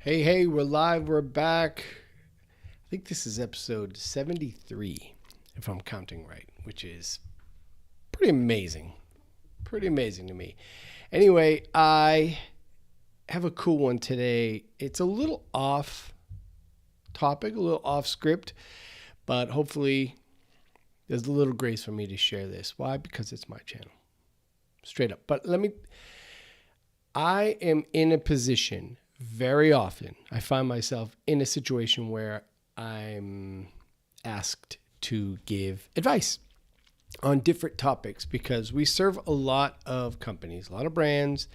Hey, hey, we're live. We're back. I think this is episode 73, if I'm counting right, which is pretty amazing. Pretty amazing to me. Anyway, I have a cool one today. It's a little off topic, a little off script, but hopefully there's a little grace for me to share this. Why? Because it's my channel. Straight up. But I am in a position very often. I find myself in a situation where I'm asked to give advice on different topics because we serve a lot of companies, a lot of brands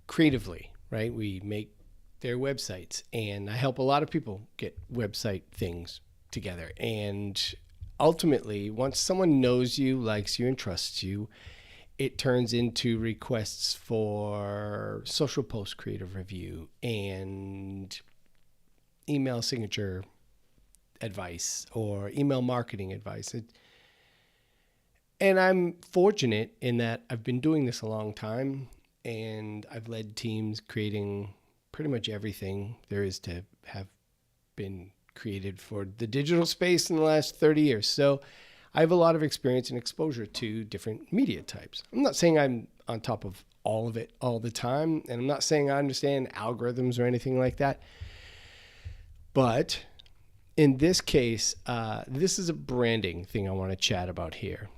creatively, right? We make their websites, and I help a lot of people get website things together. And ultimately, once someone knows you, likes you, and trusts you, it turns into requests for social post creative review and email signature advice or email marketing advice. And I'm fortunate in that I've been doing this a long time, and I've led teams creating pretty much everything there is to have been created for the digital space in the last 30 years. So I have a lot of experience and exposure to different media types. I'm not saying I'm on top of all of it all the time, and I'm not saying I understand algorithms or anything like that. But in this case, this is a branding thing I want to chat about here.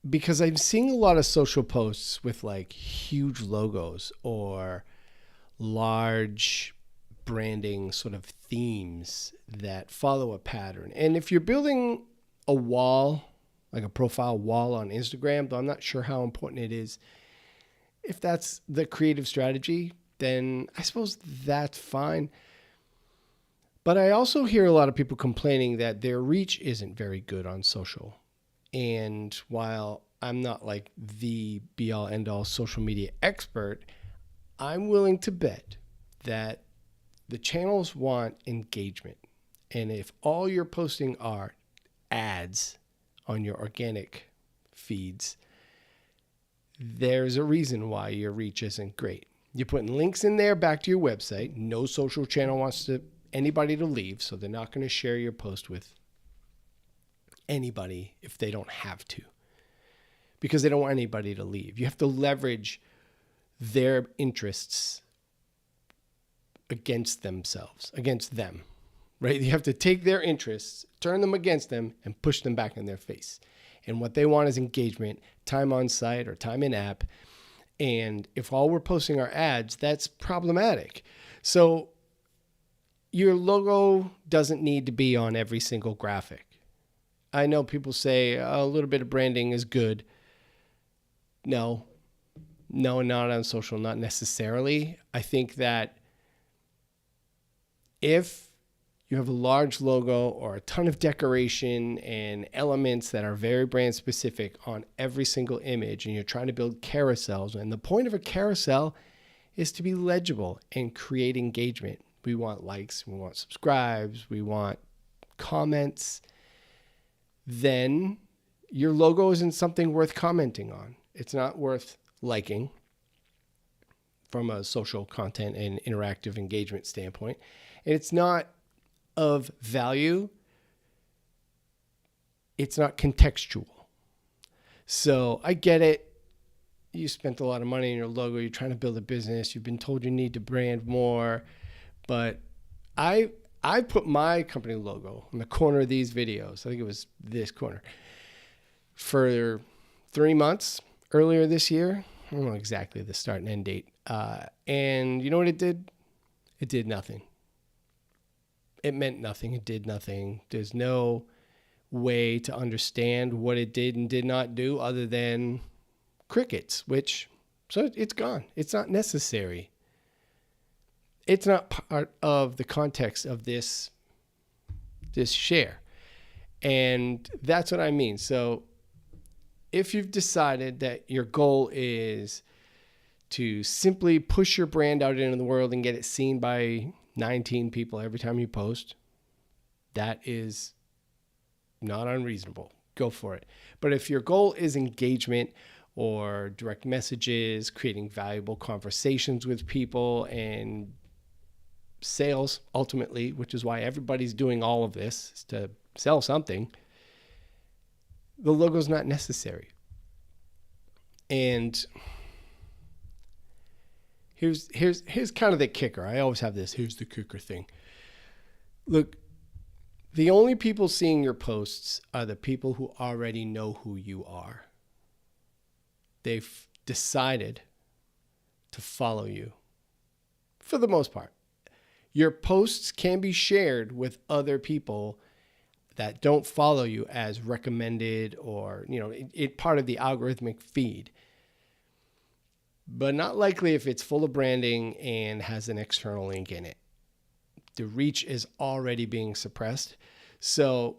Because I'm seeing a lot of social posts with like huge logos or large branding sort of themes that follow a pattern. And if you're building a wall, like a profile wall on Instagram, though I'm not sure how important it is, if that's the creative strategy, then I suppose that's fine. But I also hear a lot of people complaining that their reach isn't very good on social. And while I'm not like the be all end all social media expert, I'm willing to bet that the channels want engagement. And if all you're posting are ads on your organic feeds, there's a reason why your reach isn't great. You're putting links in there back to your website. No social channel wants anybody to leave, so they're not going to share your post with anybody if they don't have to, because they don't want anybody to leave. You have to leverage their interests against themselves, against them, right? You have to take their interests, turn them against them, and push them back in their face. And what they want is engagement, time on site or time in app. And if all we're posting are ads, that's problematic. So your logo doesn't need to be on every single graphic. I know people say a little bit of branding is good. No, not on social, not necessarily. I think that if you have a large logo or a ton of decoration and elements that are very brand specific on every single image, and you're trying to build carousels, and the point of a carousel is to be legible and create engagement. We want likes, we want subscribes, we want comments. Then your logo isn't something worth commenting on. It's not worth liking from a social content and interactive engagement standpoint. And it's not of value. It's not contextual. So I get it. You spent a lot of money on your logo. You're trying to build a business. You've been told you need to brand more. But I put my company logo in the corner of these videos. I think it was this corner for 3 months earlier this year. I don't know exactly the start and end date. And you know what it did? It did nothing. It meant nothing. It did nothing. There's no way to understand what it did and did not do other than crickets, so it's gone. It's not necessary. It's not part of the context of this share. And that's what I mean. So if you've decided that your goal is to simply push your brand out into the world and get it seen by 19 people every time you post, that is not unreasonable. Go for it. But if your goal is engagement or direct messages, creating valuable conversations with people, and sales ultimately, which is why everybody's doing all of this, is to sell something, the logo's not necessary. And here's kind of the kicker. I always have this, here's the kicker thing. Look, the only people seeing your posts are the people who already know who you are. They've decided to follow you for the most part. Your posts can be shared with other people that don't follow you as recommended, or, it part of the algorithmic feed. But not likely if it's full of branding and has an external link in it. The reach is already being suppressed. So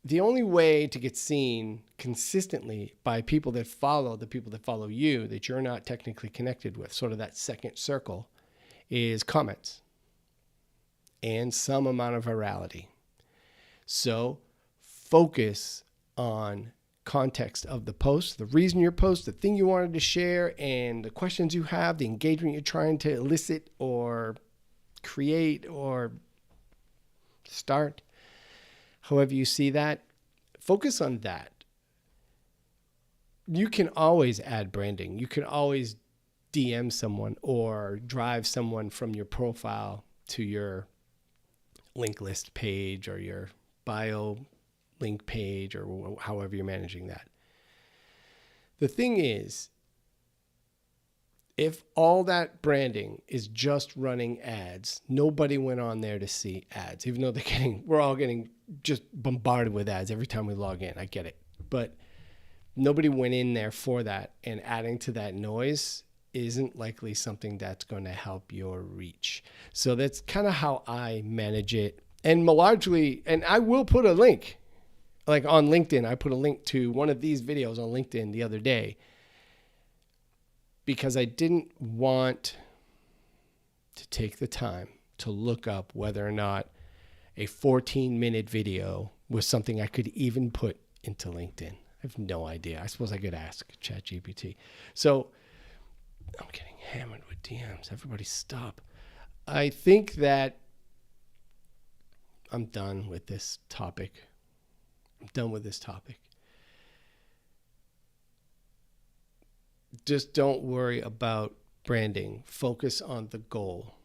the only way to get seen consistently by people that follow the people that follow you, that you're not technically connected with, sort of that second circle, is comments and some amount of virality. So focus on context of the post, the reason your post, the thing you wanted to share, and the questions you have, the engagement you're trying to elicit or create or start. However you see that, focus on that. You can always add branding. You can always DM someone or drive someone from your profile to your link list page or your bio link page, or however you're managing that. The thing is, if all that branding is just running ads, nobody went on there to see ads, even though we're all getting just bombarded with ads every time we log in. I get it. But nobody went in there for that, and adding to that noise isn't likely something that's going to help your reach. So that's kind of how I manage it. And largely, and I will put a link, like on LinkedIn, I put a link to one of these videos on LinkedIn the other day, because I didn't want to take the time to look up whether or not a 14-minute video was something I could even put into LinkedIn. I have no idea. I suppose I could ask ChatGPT. So I'm getting hammered with DMs. Everybody stop. I think that I'm done with this topic. Just don't worry about branding. Focus on the goal.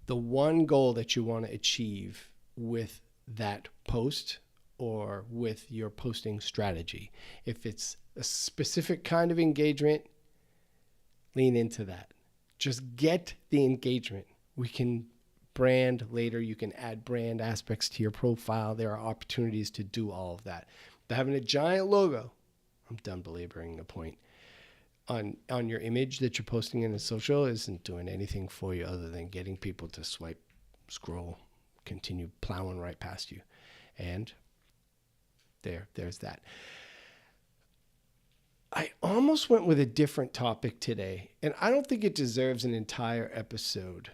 The one goal that you want to achieve with that post or with your posting strategy. If it's a specific kind of engagement, lean into that. Just get the engagement. We can brand later. You can add brand aspects to your profile. There are opportunities to do all of that. But having a giant logo, I'm done belaboring the point, on your image that you're posting in the social isn't doing anything for you other than getting people to swipe, scroll, continue plowing right past you. And there's that. I almost went with a different topic today, and I don't think it deserves an entire episode.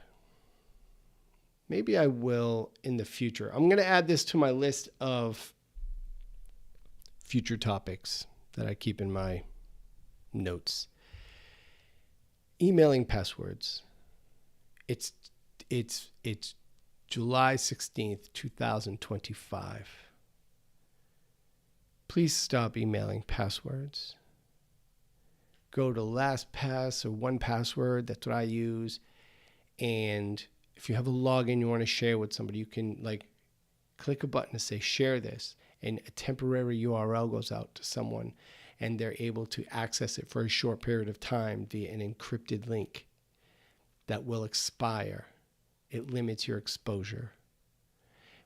Maybe I will in the future. I'm going to add this to my list of future topics that I keep in my notes. Emailing passwords. It's July 16th, 2025. Please stop emailing passwords. Go to LastPass or 1Password. That's what I use. And if you have a login you want to share with somebody, you can click a button to say share this, and a temporary URL goes out to someone, and they're able to access it for a short period of time via an encrypted link that will expire. It limits your exposure.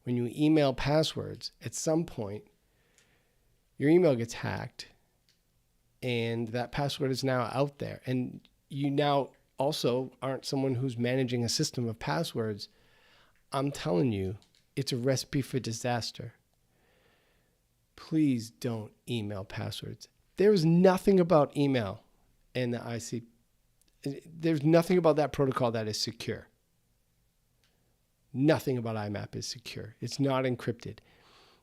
When you email passwords, at some point, your email gets hacked, and that password is now out there. And you now also aren't someone who's managing a system of passwords. I'm telling you, it's a recipe for disaster. Please don't email passwords. There's nothing about email and the IC. There's nothing about that protocol that is secure. Nothing about IMAP is secure. It's not encrypted.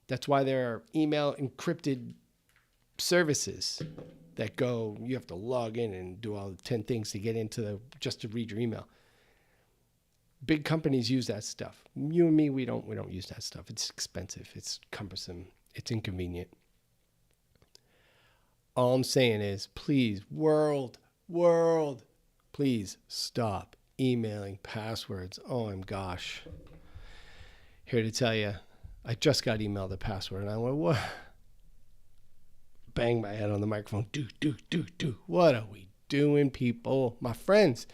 That's why there are email encrypted services. that go, you have to log in and do all the 10 things to get into just to read your email. Big companies use that stuff. You and me, we don't use that stuff. It's expensive. It's cumbersome. It's inconvenient. All I'm saying is, please, world, please stop emailing passwords. Oh my gosh. Here to tell you, I just got emailed a password and I went, what? Bang my head on the microphone. Do. What are we doing, people? My friends.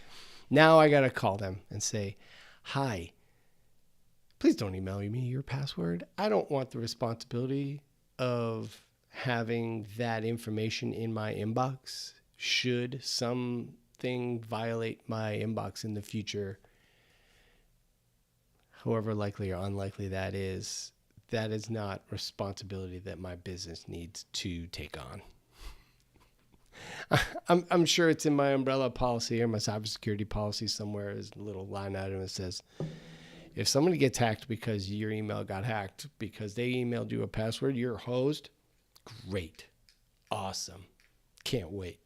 Now I got to call them and say, hi, please don't email me your password. I don't want the responsibility of having that information in my inbox. Should something violate my inbox in the future, however likely or unlikely that is not responsibility that my business needs to take on. I'm sure it's in my umbrella policy or my cybersecurity policy somewhere. There's a little line item that says, if somebody gets hacked because your email got hacked because they emailed you a password, you're hosed. Great. Awesome. Can't wait.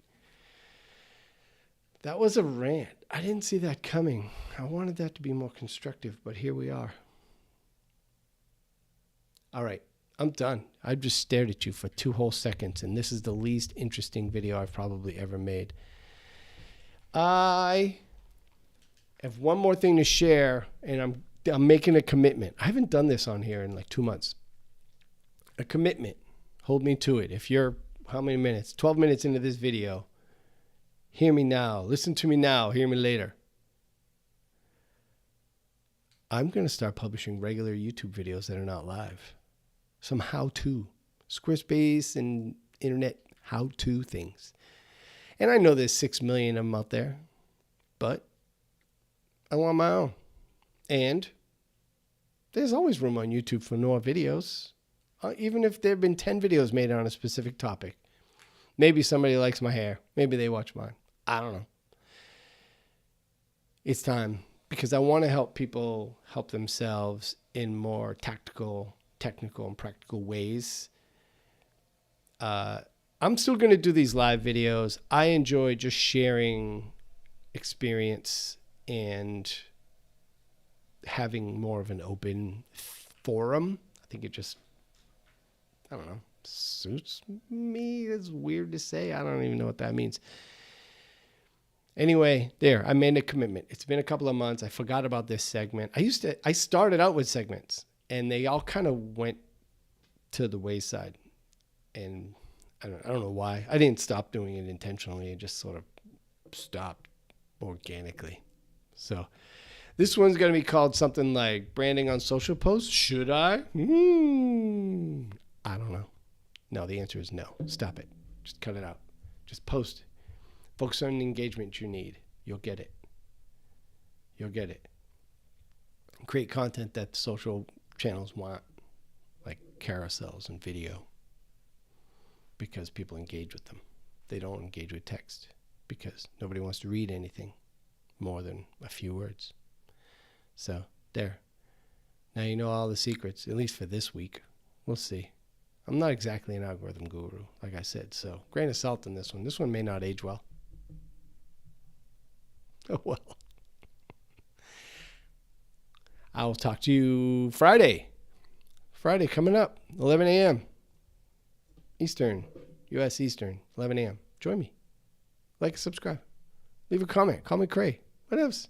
That was a rant. I didn't see that coming. I wanted that to be more constructive, but here we are. All right, I'm done. I just stared at you for 2 whole seconds, and this is the least interesting video I've probably ever made. I have one more thing to share, and I'm making a commitment. I haven't done this on here in like 2 months. A commitment. Hold me to it. If you're, how many minutes? 12 minutes into this video. Hear me now. Listen to me now. Hear me later. I'm going to start publishing regular YouTube videos that are not live. Some how-to. Squarespace and internet how-to things. And I know there's 6 million of them out there. But I want my own. And there's always room on YouTube for more videos. Even if there have been 10 videos made on a specific topic. Maybe somebody likes my hair. Maybe they watch mine. I don't know. It's time because I want to help people help themselves in more tactical, technical, and practical ways. I'm still going to do these live videos. I enjoy just sharing experience and having more of an open forum. I think it just, I don't know, suits me. It's weird to say. I don't even know what that means. Anyway, I made a commitment. It's been a couple of months. I forgot about this segment. I started out with segments and they all kind of went to the wayside. And I don't know why. I didn't stop doing it intentionally. It just sort of stopped organically. So this one's going to be called something like branding on social posts. Should I? I don't know. No, the answer is no. Stop it. Just cut it out. Just post. Focus on the engagement you need. You'll get it. You'll get it. Create content that social channels want, like carousels and video, because people engage with them. They don't engage with text because nobody wants to read anything more than a few words. So there. Now you know all the secrets, at least for this week. We'll see. I'm not exactly an algorithm guru, like I said, so grain of salt in this one. This one may not age well. Oh, well. I will talk to you Friday. Friday coming up, 11 a.m. Eastern, U.S. Eastern, 11 a.m. Join me. Like and subscribe. Leave a comment. Call me Cray. What else?